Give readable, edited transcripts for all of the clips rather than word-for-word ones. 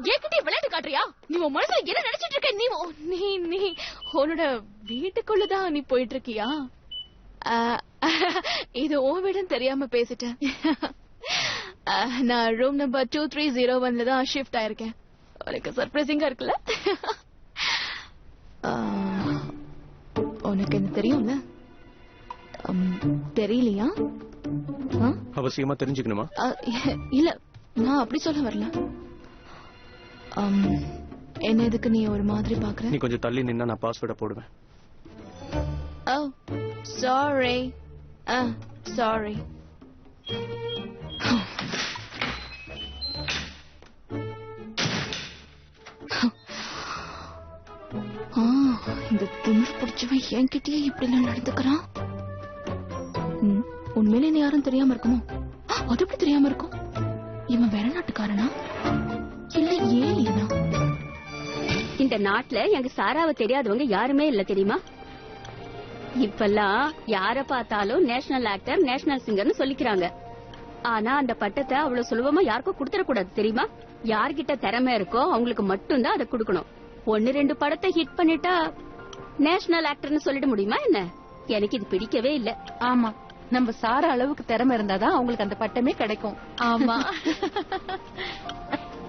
என்கிட்ட விளையாட்டு காட்டுறியா? நீ உன் மனசுல என்ன நினைச்சிட்டு இருக்க? நீ நீ உன்னோட வீட்டுக்குள்ளதான் நீ போயிட்டு இருக்கியா? இது உன் வீடுன்னு தெரியாம பேசிட்டேன். நான் ரூம் நம்பர் 2301 தான் ஷிஃப்ட் ஆயிருக்கேன். உனக்கு சர்ப்ரைசிங்கா இருக்குல்ல? உனக்கு என்ன தெரியும்ல? தெரியலையா? அவசியமா தெரிஞ்சுக்கணுமா? இல்ல, நான் அப்படி சொல்ல வரல. என்ன எதுக்கு நீ ஒரு மாதிரி பாக்குற? நீ கொஞ்சம் தள்ளி நின்னா நான் பாஸ்வேர்டை போடுவேன். Oh, sorry. Sorry. இந்த திமிர் பிடிச்சவன் என்கிட்டயே இப்படி எல்லாம் நடந்துக்கிறான். உண்மையில என்ன யாரும் தெரியாம இருக்குமோ? அது எப்படி தெரியாம இருக்கும்? இவன் வேற நாட்டுக்காரனா இல்ல ஏலியனா? இந்த நாட்டுல எங்க சாராவை தெரியாதவங்க யாருமே இல்ல தெரியுமா? இப்பெல்லாம் யார பார்த்தாலும் நேஷனல் ஆக்டர், நேஷனல் சிங்கர்னு சொல்லிக்கிறாங்க. ஆனா அந்த பட்டத்தை அவ்வளவு சுலபமா யாருக்கும் கொடுத்துட கூடாது தெரியுமா? யார்கிட்ட திறமை இருக்கோ அவங்களுக்கு மட்டும்தான் அதை கொடுக்கணும். 1-2 படத்தை ஹிட் பண்ணிட்டா நேஷனல் ஆக்டர்னு சொல்லிட முடியுமா என்ன? எனக்கு இது பிடிக்கவே இல்ல. ஆமா, நம்ம சார அளவுக்கு திறமை இருந்தாதான் அவங்களுக்கு அந்த பட்டமே கிடைக்கும். ஆமா.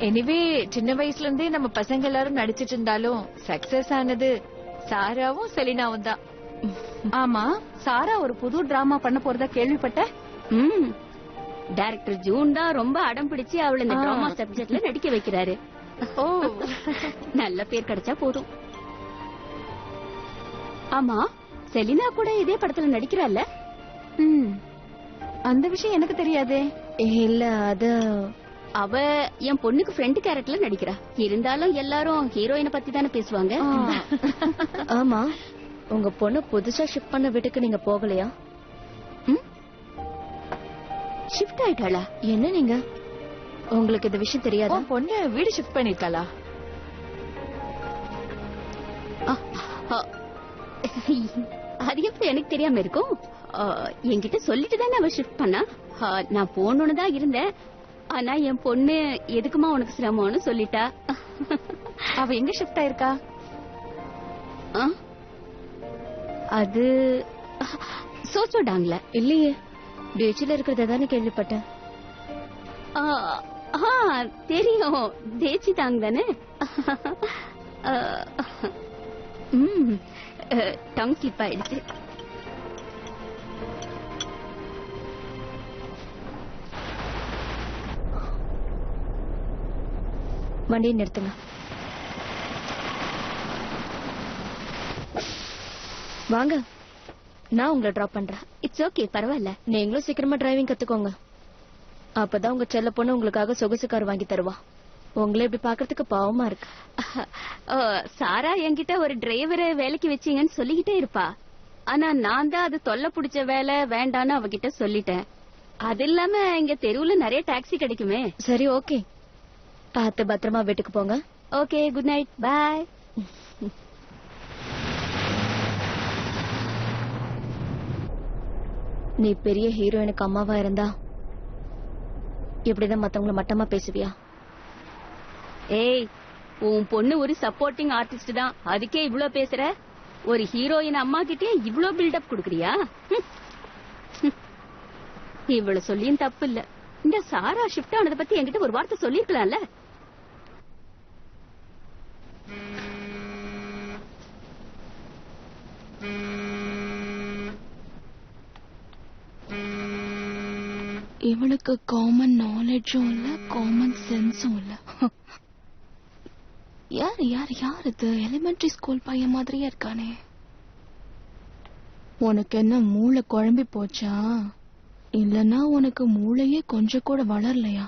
எனிவே சின்ன வயசுல இருந்தே நம்ம பசங்க எல்லாரும் நடிச்சிட்டு இருந்தாலும் சக்சஸ் ஆனது சாராவும் செலினாவும் தான். ஆமா, சாரா ஒரு புது டிராமா பண்ண போறதா கேள்விப்பட்ட? டைரக்டர் ஜூன் தான் ரொம்ப அடம் பிடிச்சு அவளை இந்த டிராமா சப்ஜெக்ட்ல நடிக்க வைக்கிறாரு. ஓ, நல்ல பேர் கிடைச்சா போதும். ஆமா, செலினா கூட இதே படத்துல நடிக்கிறாள்ல? அந்த விஷயம் எனக்கு தெரியாதே. இல்ல, அது அவ என் பொண்ணுக்கு ஃப்ரெண்ட் கேரக்டர்ல நடிக்கிறா. இருந்தாலும் எல்லாரும் ஹீரோயினை பத்தி தானே பேசுவாங்க. ஆமா, உங்க பொண்ணு புதுசா ஷிஃப்ட் பண்ண வீட்டுக்கு நீங்க போகலையா? ஷிஃப்ட் ஆயிட்டாளா? என்ன நீங்க, உங்களுக்கு இந்த விஷயம் தெரியாதா? பொண்ணு வீடு ஷிஃப்ட் பண்ணிருக்காளா? அது எப்படி எனக்கு தெரியாம இருக்கும்? என்கிட்ட சொல்லிட்டு தானே அவ ஷிஃப்ட் பண்ணா. நான் போகணும்னு தான் இருந்தேன். ஆனா என் பொண்ணு எதுக்குமா உனக்கு சிரமம்னு சொல்லிட்டா. அவ எங்க ஷிஃப்ட் ஆயிருக்கா? அது சோச்சோடாங்கள? இல்லையே, பீச்சில் இருக்கிறத தானே கேள்விப்பட்டேன். தெரியும், தேச்சி தாங்க தானே. டங் ஸ்லிப் ஆயிடுச்சு. வண்டியை நிறுத்துங்க. வாங்க, நான் உங்களை டிராப் பண்றேன். இட்ஸ் ஓகே, பரவாயில்ல. நீங்களும் சீக்கிரமா டிரைவிங் கத்துக்கோங்க. அப்பதான் உங்க செல்ல பொண்ணு உங்களுக்காக சொகுசு கார் வாங்கி தருவா. உங்களை இப்படி பாக்குறதுக்கு பாவமா இருக்கு. சாரா என்கிட்ட ஒரு டிரைவரை வேலைக்கு வச்சீங்கன்னு சொல்லிக்கிட்டே இருப்பா. ஆனா நான் தான் அது தொல்லை பிடிச்ச வேலை வேண்டான்னு அவகிட்ட சொல்லிட்டேன். அது இல்லாம இங்க தெருவுல நிறைய டாக்ஸி கிடைக்குமே. சரி, ஓகே, பார்த்து பத்திரமா வீட்டுக்கு போங்க. ஓகே, குட் நைட், பாய். நீ பெரிய ஹீரோயினுக்கு அம்மாவா இருந்தா இப்படிதான் மத்தவங்களை மட்டமா பேசுவியா? ஏய், உன் பொண்ணு ஒரு சப்போர்ட்டிங் ஆர்டிஸ்ட் தான், அதுக்கே இவ்ளோ பேசுற? ஒரு ஹீரோயின் அம்மா கிட்டே இவ்ளோ பில்டப் குடுக்கறியா? இவ்வளவு சொல்லியும் தப்பு இல்ல. இந்த சாரா ஷிஃப்ட் ஆனதை பத்தி என்கிட்ட ஒரு வார்த்தை சொல்லிருக்கலாம்ல. இவளுக்கு காமன் நாலேஜும் இல்ல, காமன் சென்ஸும் இல்ல. யார் யார் யார் இது? எலிமெண்டரி ஸ்கூல் பையன் மாதிரியே இருக்கானே. உனக்கு என்ன மூளை குழம்பி போச்சா? இல்லனா உனக்கு மூளையே கொஞ்சம் கூட வளரலையா?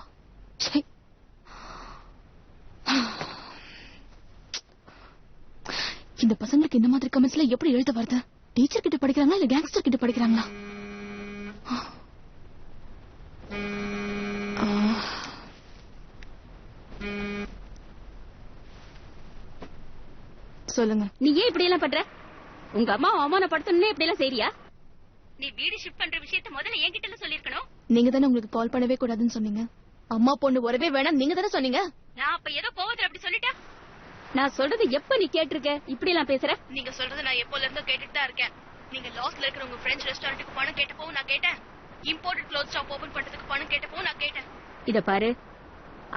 இந்த பசங்களுக்கு இந்த மாதிரி கமெண்ட்ஸ்ல எப்படி எழுத வருது? டீச்சர் கிட்ட படிக்கிறாங்களா இல்ல கேங்ஸ்டர் கிட்ட படிக்கிறாங்களா? சொல்லுங்க. நீ ஏன் இப்படி எல்லாம் பண்ற? உங்க அம்மா அவமானப்படுத்தணும்னு இப்படி எல்லாம் செய்றியா? நீ வீடு ஷிஃப்ட் பண்ற விஷயத்த முதல்ல என்கிட்ட சொல்லிருக்கணும். நீங்க தானே உங்களுக்கு கால் பண்ணவே கூடாதுன்னு சொன்னீங்க. அம்மா பொண்ணு உறவே வேணாம் நீங்க தானே சொன்னீங்க. நான் அப்ப ஏதோ கோவத்துல அப்படி சொல்லிட்டேன். நான் சொல்றது எப்ப நீ கேட்டிருக்க? இப்படி எல்லாம் பேசுற? நீங்க சொல்றது நான் எப்போல இருந்து கேட்டுட்டு தான் இருக்கேன். நீங்க லாஸ்ல இருக்கிற உங்க பிரெஞ்ச் ரெஸ்டாரண்ட்டுக்கு பணம் கேட்டப்போ நான் கேட்டேன். இம்போர்ட்டட் க்ளோத் ஷாப் ஓபன் பண்றதுக்கு பணம் கேட்டப்போ நான் கேட்டேன். இத பாரு,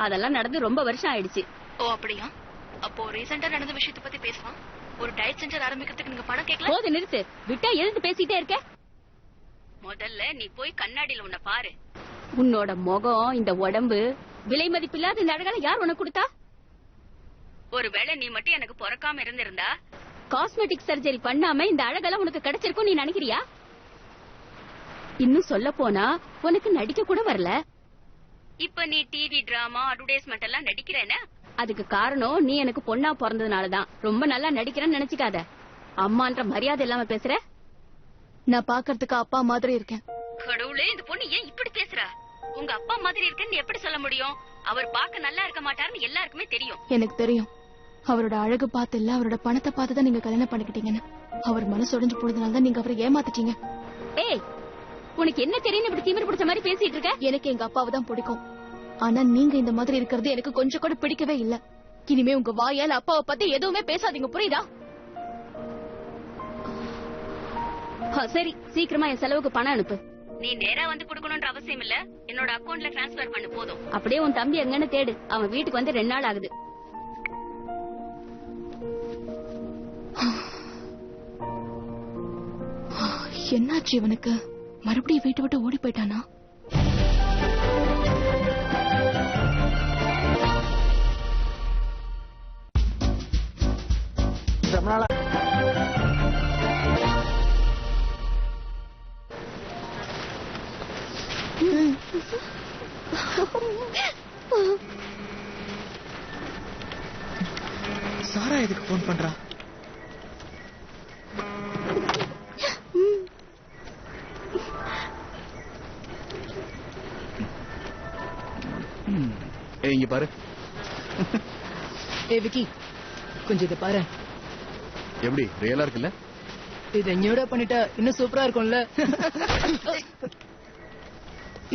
அதெல்லாம் நடந்து ரொம்ப வருஷம் ஆயிடுச்சு. ஓ அப்படியா? அப்போ ரீசெண்டா நடந்த விஷயத்தை பத்தி பேசலாம். ஒரு டயட் சென்டர் ஆரம்பிக்கிறதுக்கு நீங்க பணம் கேட்கல. போது நிறுத்து. விட்டா எதிர்த்து பேசிட்டே இருக்க. முதல்ல நீ போய் கண்ணாடியில உன்னை பாரு. உன்னோட முகம், இந்த உடம்பு, விலை மதிப்பில்லாத இந்த அழகால யார் உனக்கு கொடுத்தா? ஒருவேளை நீ மட்டும் எனக்கு பிறக்காம இருந்திருந்தா காஸ்மெட்டிக் சர்ஜரி பண்ணாம இந்த அழகெல்லாம் உனக்கு கிடைச்சிருக்கும் நீ நினைக்கிறியா? இன்னும் சொல்ல போனா உனக்கு நடிக்க கூட வரல. இப்ப நீ டிவி டிராமா அட்வர்டைஸ்மெண்ட் எல்லாம் நடிக்கிறேன்னா அதுக்கு காரணம் நீ எனக்கு பொண்ணா பிறந்ததுனாலதான். ரொம்ப நல்லா நடிக்கிறேன்னு நினைச்சுக்காத. அம்மான்ற மரியாதை இல்லாம பேசுற. நான் பாக்குறதுக்கு அப்பா மாதிரி இருக்கேன். கடவுளே, இந்த பொண்ணு ஏன் இப்படி பேசுறா? உங்க அப்பா மாதிரி இருக்கேன்னு எப்படி சொல்ல முடியும்? அவர் பார்க்க நல்லா இருக்க மாட்டாருன்னு எல்லாருக்குமே தெரியும். எனக்கு தெரியும். அவரோட அழகு பார்த்து இல்ல, அவரோட பணத்தை பார்த்து தான் நீங்க கல்யாணம் பண்ணிக்கிட்டீங்கன்னு. அவர் மனசு உடைஞ்சு போனதுனாலதான் நீங்க அவரை ஏமாத்திட்டீங்க. ஏய், உனக்கு என்ன தெரியும் இப்படி திமிரு பிடிச்ச மாதிரி பேசிட்டு இருக்க? எனக்கு எங்க அப்பாவை தான் பிடிக்கும். ஆனா நீங்க இந்த மாதிரி இருக்கிறது எனக்கு கொஞ்சம் கூட பிடிக்கவே இல்ல. இனிமே உங்க வாயால அப்பாவை பத்தி எதுவுமே பேசாதீங்க, புரியுதா? சரி, சீக்கிரமா என் செலவுக்கு பணம் அனுப்பு. நீ நேரா வந்து குடுக்கணும்ன்ற அவசியம் இல்ல. என்னோட அக்கவுண்ட்ல டிரான்ஸ்பர் பண்ணு போதும். அப்படியே உன் தம்பி எங்கன்னு தேடு. அவன் வீட்டுக்கு வந்து 2 நாள் ஆகுது. என்னாச்சு இவனுக்கு? மறுபடியும் வீட்டை விட்டு ஓடி போயிட்டானா? சாரா எதுக்கு போன் பண்றா? இங்க பாரு. ஏ விக்கி, கொஞ்சம் இதை பாரு. எப்படி ரியலா இருக்குல்ல? இது எங்கயோட பண்ணிட்டா இன்னும் சூப்பரா இருக்கும்ல.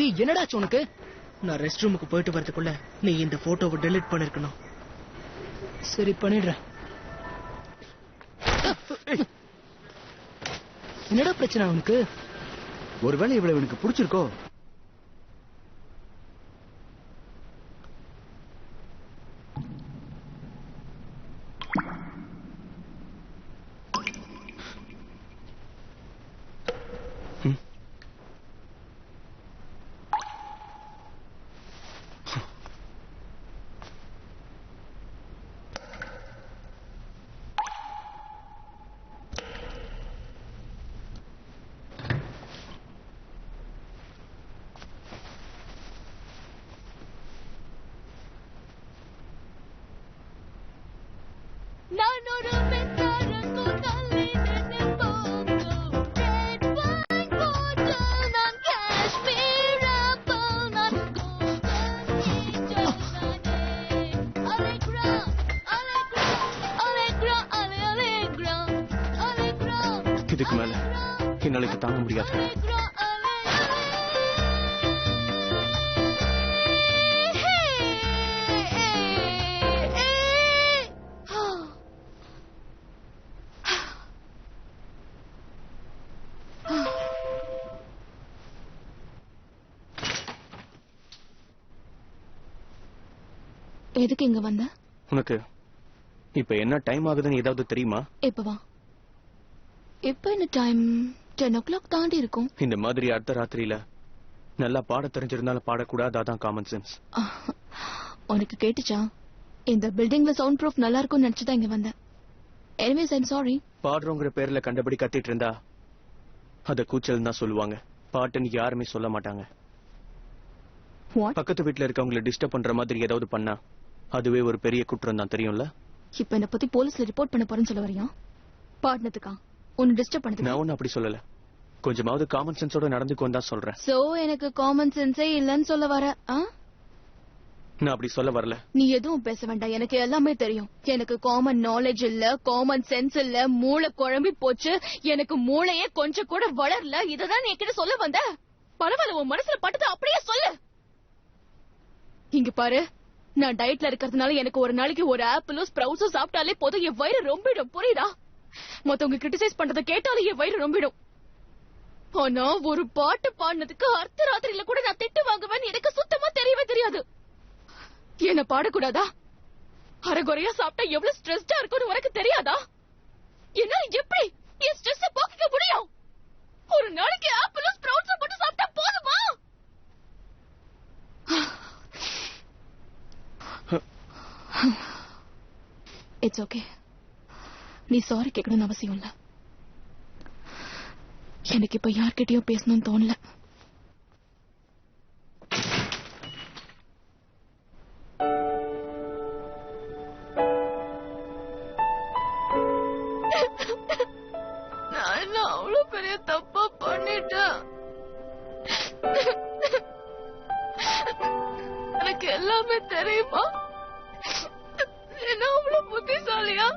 ஏய், என்னடாச்சு உனக்கு? நான் ரெஸ்ட் ரூமுக்கு போயிட்டு வரதுக்குள்ள நீ இந்த போட்டோவை டெலீட் பண்ணிருக்கணும். சரி, பண்ணிடுறேன். என்னடா பிரச்சனை உனக்கு? ஒருவேளை இவ்வளவு எனக்கு பிடிச்சிருக்கோ? இதுக்கு மேல என்னால தாங்க முடியாது. எதுக்கு இங்க வந்த? உனக்கு இப்ப என்ன டைம் ஆகுதுன்னு ஏதாவது தெரியுமா? இப்ப வா. இப்ப என்ன டைம்? 10 o'clock தாண்டி இருக்கும். இந்த மாதிரி அர்த்த ராத்திரியில நல்லா பாட தெரிஞ்சிருந்தாலும் பாடக்கூடாது. அதான் காமன் சென்ஸ். உனக்கு கேட்டுச்சா? இந்த பில்டிங்ல சவுண்ட் ப்ரூஃப் நல்லா இருக்கும்னு நினைச்சுதான் இங்க வந்தேன். Anyways I'm sorry. பாடுறோங்கிற பேர்ல கண்டபடி கத்திட்டு இருந்தா அத கூச்சல் தான் சொல்லுவாங்க. பாட்டுன்னு யாருமே சொல்ல மாட்டாங்க. பக்கத்து வீட்டுல இருக்கவங்களை டிஸ்டர்ப் பண்ற மாதிரி ஏதாவது பண்ணா அதுவே ஒரு பெரிய குற்றம் தான், தெரியும்ல? இப்ப என்ன பத்தி போலீஸ்ல ரிப்போர்ட் பண்ண போறேன்னு சொல்ல வரியா? பாட்னதுக்கா? உன்னை டிஸ்டர்ப் பண்ணதுக்கு? நான் ஒன்னும் அப்படி சொல்லல. கொஞ்சமாவது காமன் சென்ஸோட நடந்துக்கோன்னு தான் சொல்றேன். சோ எனக்கு காமன் சென்ஸே இல்லன்னு சொல்ல வர? நான் அப்படி சொல்ல வரல. நீ எதுவும் பேச வேண்டாம், எனக்கு எல்லாமே தெரியும். எனக்கு காமன் நாலேஜ் இல்ல, காமன் சென்ஸ் இல்ல, மூளை குழம்பி போச்சு. எனக்கு மூளையே கொஞ்சம் கூட வளரல. இததான் நீ என்கிட்ட சொல்ல வந்த? பரவாயில்ல, உன் மனசுல பட்டது அப்படியே சொல்லு. இங்க பாரு, நான் டயட்ல இருக்கிறதுனால எனக்கு ஒரு நாளைக்கு ஒரு ஆப்பிளோ ஸ்ப்ரவுட்ஸோ சாப்பிட்டாலே போதும், என் வயிறு ரொம்பிடும். புரியுதா? மத்தவங்க கிரிட்டிசைஸ் பண்றதை கேட்டாலும் என் வயிறு ரொம்பிடும். ஆனா ஒரு பாட்டு பாடினதுக்கு அர்த்த ராத்திரியில கூட நான் திட்டு வாங்குவேன்னு எனக்கு சுத்தமா தெரியவே தெரியாது. என்ன பாடக்கூடாதா? அரைகுறையா சாப்பிட்டா எவ்வளவு ஸ்ட்ரெஸ்டா இருக்கும்னு உனக்கு தெரியாதா? என்னால எப்படி என் ஸ்ட்ரெஸ் போக்கிக்க முடியும்? ஒரு நாளைக்கு ஆப்பிளும் ஸ்ப்ரவுட்ஸும் மட்டும் சாப்பிட்டா போதுமா? It's okay. நீ சாரி கேட்கணும்னு அவசியம் இல்ல. எனக்கு இப்ப யார்கிட்டயும் பேசணும்னு தோணல. நான் அவ்வளவு பெரிய தப்பா பண்ணிட்டேன். எனக்கு எல்லாமே தெரியுமா? என்ன அவ்வளவு புத்திசாலியா?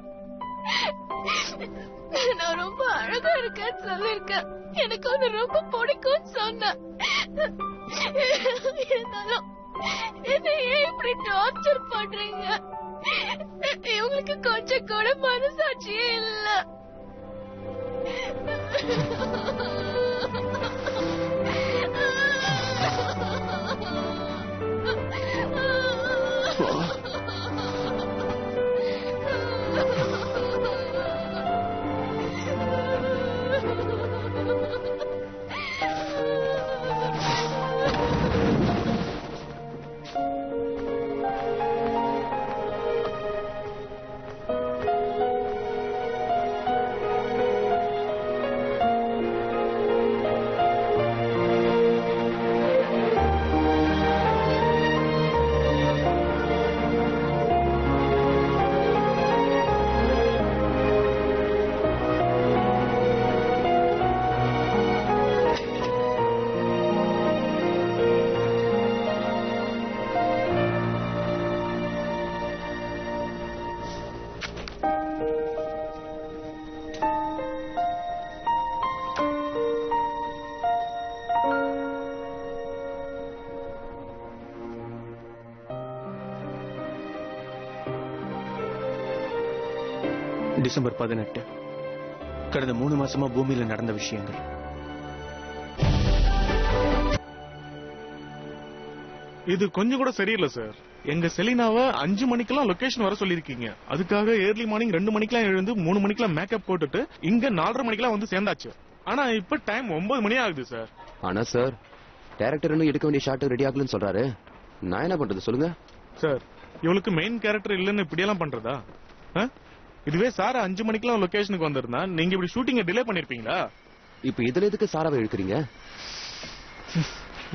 நான் ரொம்ப அழகா இருக்கேன்னு சொல்லிருக்கேன். எனக்கு அது ரொம்ப பிடிக்கும்னு சொன்னேன். இருந்தாலும் என்ன ஏன் இப்படி டார்ச்சர் பண்றீங்க? இவங்களுக்கு கொஞ்சம் கூட மனசாட்சியே இல்ல. டிசம்பர் 18 கடந்த 3 மாசமா பூமியில நடந்த விஷயங்கள். இது கொஞ்சம் கூட சரியில்லை சார். எங்க செலினாவை 5 மணிக்கெல்லாம் லொகேஷன் வர சொல்லிருக்கீங்க. அதுக்காக ஏர்லி மார்னிங் 2 மணிக்கெல்லாம் எழுந்து 3 மணிக்கெல்லாம் மேக்கப் போட்டுட்டு இங்க 4:30 மணிக்கெல்லாம் வந்து சேர்ந்தாச்சு. ஆனா இப்ப டைம் 9 மணி ஆகுது சார். ஆனா சார், டைரக்டர் இன்னும் எடுக்க வேண்டிய ஷாட் ரெடி ஆகலன்னு சொல்றாரு. நான் என்ன பண்றது சொல்லுங்க சார். இவளுக்கு மெயின் கேரக்டர் இல்லன்னு இப்படி எல்லாம் பண்றதா? இதுவே சார் 5 மணிக்கெல்லாம் லொகேஷனுக்கு வந்திருந்தா நீங்க இப்படி ஷூட்டிங்க டிலே பண்ணிருப்பீங்களா? இப்ப இதுல எதுக்கு சாராவை இழுக்கிறீங்க?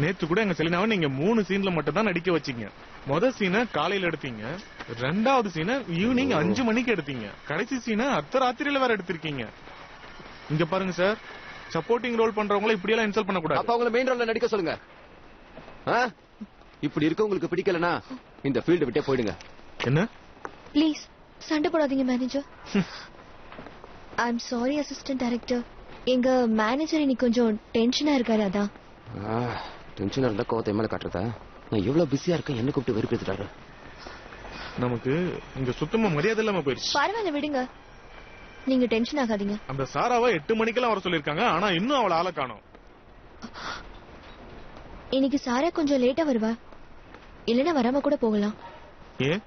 நேத்து கூட எங்க செலினாவை நீங்க 3 சீன்ல மட்டும் தான் நடிக்க வச்சீங்க. முதல் சீனை காலையில எடுத்தீங்க, 2வது சீனை ஈவினிங் 5 மணிக்கு எடுத்தீங்க, கடைசி சீனை அர்த்த ராத்திரியில வேற எடுத்திருக்கீங்க. இங்க பாருங்க சார், சப்போர்ட்டிங் ரோல் பண்றவங்கள இப்படி எல்லாம் இன்சல்ட் பண்ண கூடாது. அப்ப அவங்கள மெயின் ரோல்ல நடிக்க சொல்லுங்க. இப்படி இருக்க உங்களுக்கு பிடிக்கலனா இந்த ஃபீல்ட் விட்டே போயிடுங்க. என்ன? ப்ளீஸ் சண்டை போடாதீங்க manager. I am sorry assistant director. எங்க மேனேஜர் இன்னைக்கு கொஞ்சம் டென்ஷனா இருக்காரு. அதான் டென்ஷனா இருந்தா கோவத்தை மேல காட்டுறதா? நான் எவ்வளவு பிஸியா இருக்கேன், என்ன கூப்பிட்டு வெறுப்பேத்துட்டாரு. நமக்கு இங்க சுத்தமா மரியாதை இல்லாம போயிருச்சு. பரவாயில்ல விடுங்க, நீங்க டென்ஷன் ஆகாதீங்க. அந்த சாராவை 8 மணிக்கெல்லாம் வர சொல்லிருக்காங்க. ஆனா இன்னும் அவளை ஆள காணோம். இன்னைக்கு சாரா கொஞ்சம் லேட்டா வருவா, இல்லனா வராம கூட போகலாம். ஏன்?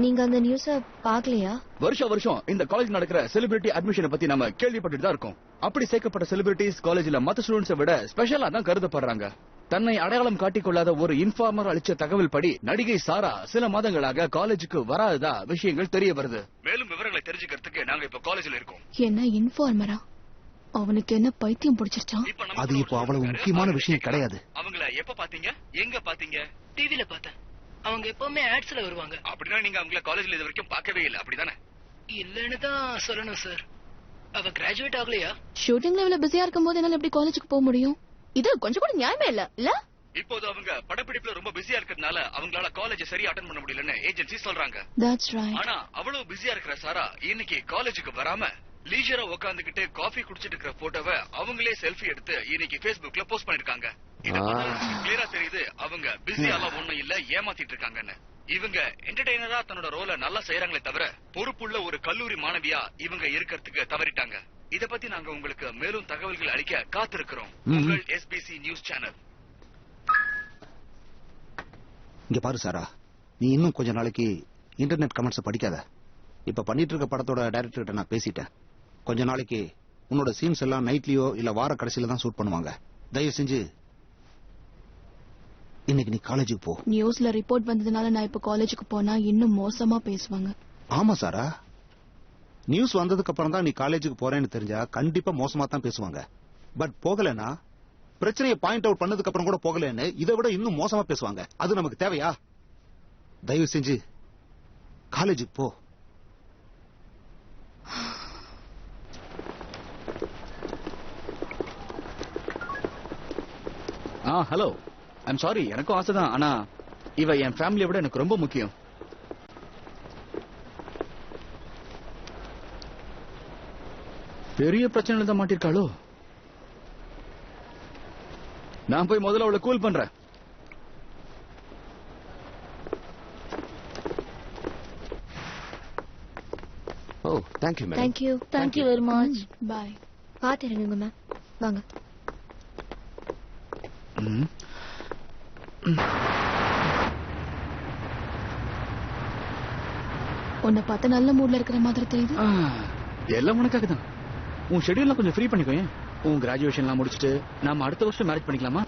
நீங்க அந்த நியூஸ பாக்கலையா? வருஷம் இந்த காலேஜ் நடக்கிற செலிபிரிட்டி அட்மிஷனை பத்தி நம்ம கேள்விப்பட்டு தான் இருக்கோம். அப்படி சேர்க்கப்பட்ட செலிபிரிட்டிஸ் காலேஜ்ல மத்த ஸ்டூடெண்ட்ஸை விட ஸ்பெஷலா தான் கருதப்படுறாங்க. தன்னை அடையாளம் காட்டிக்கொள்ளாத ஒரு இன்ஃபார்மர் அளிச்ச தகவல் படி நடிகை சாரா சில மாதங்களாக காலேஜுக்கு வராததா விஷயங்கள் தெரிய வருது. மேலும் விவரங்களை தெரிஞ்சுக்கிறதுக்கு நாங்க இப்ப காலேஜ்ல இருக்கோம். என்ன இன்ஃபார்மரா? அவனுக்கு என்ன பைத்தியம் பிடிச்சிருச்சான்? அது இப்போ அவ்வளவு முக்கியமான விஷயம் கிடையாது. அவங்கள எப்ப பாத்தீங்க? எங்க பாத்தீங்க? டிவில பார்த்தேன். அவங்க எப்பவுமே ஆட்ஸ்ல வருவாங்க. அப்படின்னா நீங்க அவங்கள காலேஜ்ல இது வரைக்கும் பார்க்கவே இல்லை, அப்படிதானே? இல்லன்னு தான் சொல்லணும் சார். அவ கிராஜுவேட் ஆகலையா? ஷூட்டிங் லெவல்ல பிஸியா இருக்கும்போது என்னால எப்படி காலேஜுக்கு போக முடியும்? இது கொஞ்சம் கூட நியாயமே இல்ல. இல்ல இப்போது அவங்க படப்பிடிப்புல ரொம்ப பிஸியா இருக்கிறதுனால அவங்களால காலேஜ் சரியா அட்டெண்ட் பண்ண முடியலன்னு ஏஜென்சி சொல்றாங்க. That's right. ஆனா அவ்வளவு பிஸியா இருக்கிற சாரா இன்னைக்கு காலேஜுக்கு வராம லீஜரா உட்கார்ந்துகிட்டு காஃபி குடிச்சிட்டு இருக்கிற போட்டோவை அவங்களே செல்ஃபி எடுத்து இன்னைக்கு Facebookல போஸ்ட் பண்ணிருக்காங்க. இத கிளியரா தெரியுது அவங்க பிஸியாலாம் ஒண்ணும் இல்ல, ஏமாத்திட்டு இருக்காங்கன்னு. இவங்க என்டர்டெய்னரா தன்னோட ரோலை நல்லா செய்யறாங்களே தவிர பொறுப்புள்ள ஒரு கல்லூரி மாணவியா இவங்க இருக்கிறதுக்கு தவறிட்டாங்க. இத பத்தி நாங்க உங்களுக்கு மேலும் தகவல்கள் அளிக்க காத்திருக்கிறோம். உங்கள் எஸ்பிசி நியூஸ் சேனல். இங்க பாரு சாரா, நீ இன்னும் கொஞ்ச நாளைக்கு இன்டர்நெட் கமெண்ட்ஸ் படிக்காத. இப்ப பண்ணிட்டு இருக்க படத்தோட டைரக்டர் கிட்ட நான் பேசிட்டேன். கொஞ்ச நாளைக்கு உன்னோட சீன்ஸ் எல்லாம் நைட்லயோ இல்ல வார கடைசியில தான் ஷூட் பண்ணுவாங்க. தயவு செஞ்சு இன்னைக்கு நீ காலேஜுக்கு போ. நியூஸ்ல ரிப்போர்ட் வந்ததுனால நான் இப்ப காலேஜுக்கு போனா இன்னும் மோசமா பேசுவாங்க. ஆமா சாரா, நியூஸ் வந்ததுக்கு அப்புறம் தான் நீ காலேஜுக்கு போறேன்னு தெரிஞ்சா கண்டிப்பா மோசமா தான் பேசுவாங்க. பட் போகலன்னா பிரச்சனையை பாயிண்ட் அவுட் பண்ணதுக்கு அப்புறம் கூட போகலன்னு இதை விட இன்னும் மோசமா பேசுவாங்க. அது நமக்கு தேவையா? தயவு செஞ்சு காலேஜுக்கு போ. ஹலோ, ஐம் சாரி, எனக்கும் ஆசைதான். ஆனா இவ என் ஃபேமிலியை விட எனக்கு ரொம்ப முக்கியம். பெரிய பிரச்சனை தான் மாட்டிருக்காளோ. நான் போய் முதல்ல அவளை கூல் பண்றேன். ஓ, thank you madam. Thank you very much. Bye. பாத்து இருங்க மேம். வாங்க. உன்னை பார்த்த நல்ல மூட்ல இருக்கிற மாதிரி தெரியுது. எல்லாம் உனக்காக தான். உன் ஷெட்யூல்லாம் கொஞ்சம் ஃப்ரீ பண்ணிக்கோ. உன் கிராஜுவேஷன்லாம் முடிச்சுட்டு நாம அடுத்த வருஷம் மேரேஜ் பண்ணிக்கலாமா?